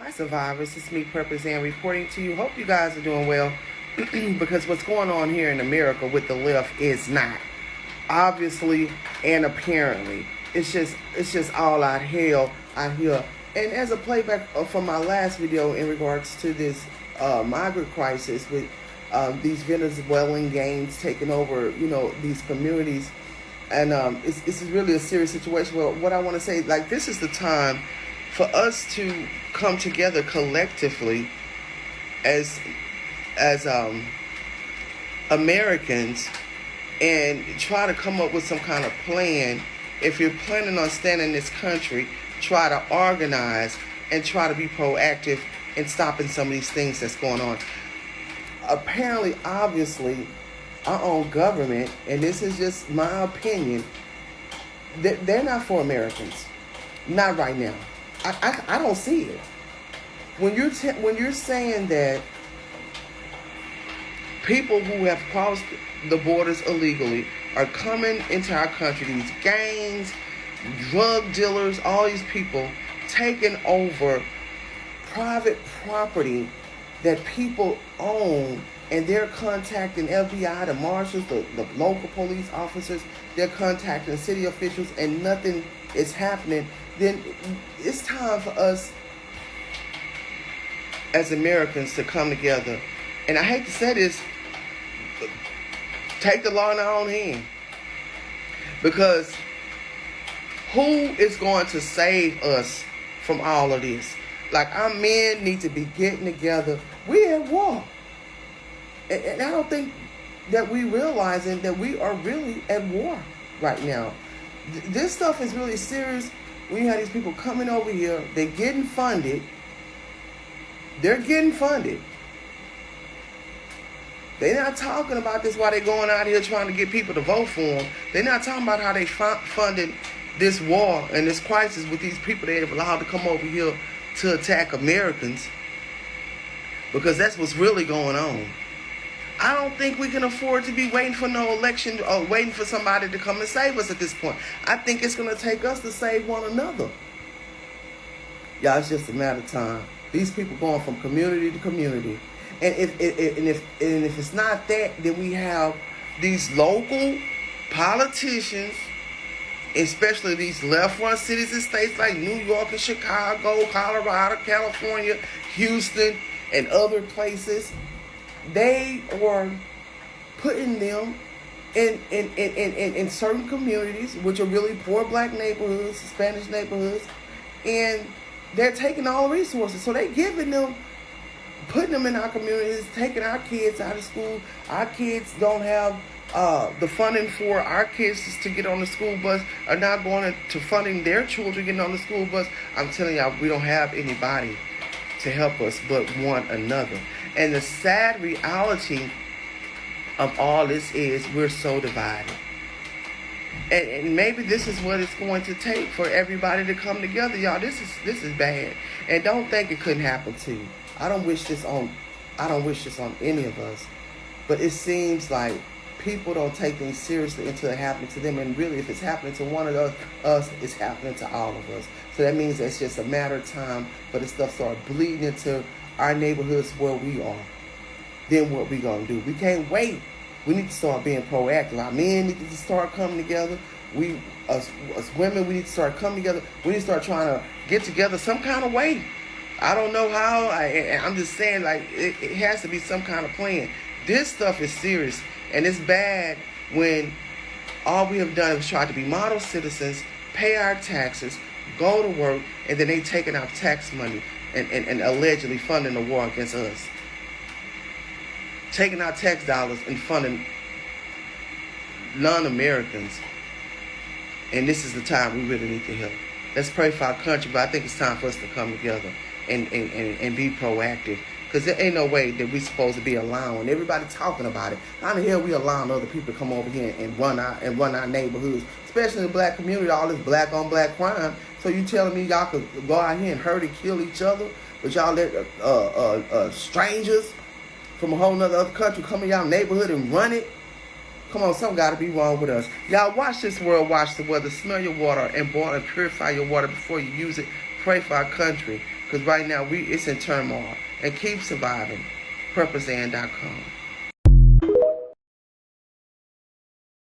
Hi survivors, it's me Purpose Ann reporting to you. Hope you guys are doing well because what's going on here in America with the left is not. Obviously and apparently. It's just all out hell out here. And as a playback from my last video in regards to this migrant crisis with these Venezuelan gangs taking over, these communities. And this is really a serious situation. Well, what I want to say, like, this is the time for us to come together collectively as Americans and try to come up with some kind of plan. If you're planning on staying in this country, try to organize and try to be proactive in stopping some of these things that's going on. Apparently, obviously, our own government, and this is just my opinion, they're not for Americans. Not right now. I don't see it. When you're saying that people who have crossed the borders illegally are coming into our country, these gangs, drug dealers, all these people taking over private property that people own, and they're contacting FBI, the marshals, the local police officers, they're contacting city officials, and nothing is happening, then it's time for us as Americans to come together. And I hate to say this, take the law in our own hand. Because who is going to save us from all of this? Like, our men need to be getting together. We're at war. And I don't think that we realizing that we are really at war right now. This stuff is really serious. When you have these people coming over here, they're getting funded. They're getting funded. They're not talking about this while they're going out here trying to get people to vote for them. They're not talking about how they funded this war and this crisis with these people they have allowed to come over here to attack Americans. Because that's what's really going on. I don't think we can afford to be waiting for no election or waiting for somebody to come and save us at this point. I think it's going to take us to save one another. Y'all, it's just a matter of time. These people going from community to community. And if it's not that, then we have these local politicians, especially these left-run cities and states like New York and Chicago, Colorado, California, Houston, and other places. They are putting them in certain communities, which are really poor black neighborhoods, Spanish neighborhoods, and they're taking all the resources. So they're giving them, putting them in our communities, taking our kids out of school. Our kids don't have the funding for our kids to get on the school bus, are not going to funding their children getting on the school bus. I'm telling y'all, we don't have anybody to help us but one another. And the sad reality of all this is we're so divided. And maybe this is what it's going to take for everybody to come together. Y'all, this is bad. And don't think it couldn't happen to you. I don't wish this on any of us. But it seems like people don't take things seriously until it happens to them. And really, if it's happening to one of us, it's happening to all of us. So that means it's just a matter of time for the stuff start bleeding into our neighborhoods where we are. Then what we gonna do? We can't wait. We need to start being proactive. Our men need to start coming together. Us women, we need to start coming together. We need to start trying to get together some kind of way. I don't know how. I'm just saying, like, it has to be some kind of plan. This stuff is serious, and it's bad when all we have done is try to be model citizens, pay our taxes, go to work, and then they taking our tax money and allegedly funding the war against us. Taking our tax dollars and funding non-Americans. And this is the time we really need to help. Let's pray for our country, but I think it's time for us to come together and be proactive. Because there ain't no way that we're supposed to be allowing everybody talking about it. How the hell we allowing other people to come over here and run our neighborhoods, especially in the black community, all this black on black crime. So you telling me y'all could go out here and hurt and kill each other, but y'all let strangers from a whole other country come in y'all neighborhood and run it? Come on, something got to be wrong with us. Y'all watch this world, watch the weather, smell your water, and boil and purify your water before you use it. Pray for our country, Because right now it's in turmoil. And keep surviving. PurposeAnn.com.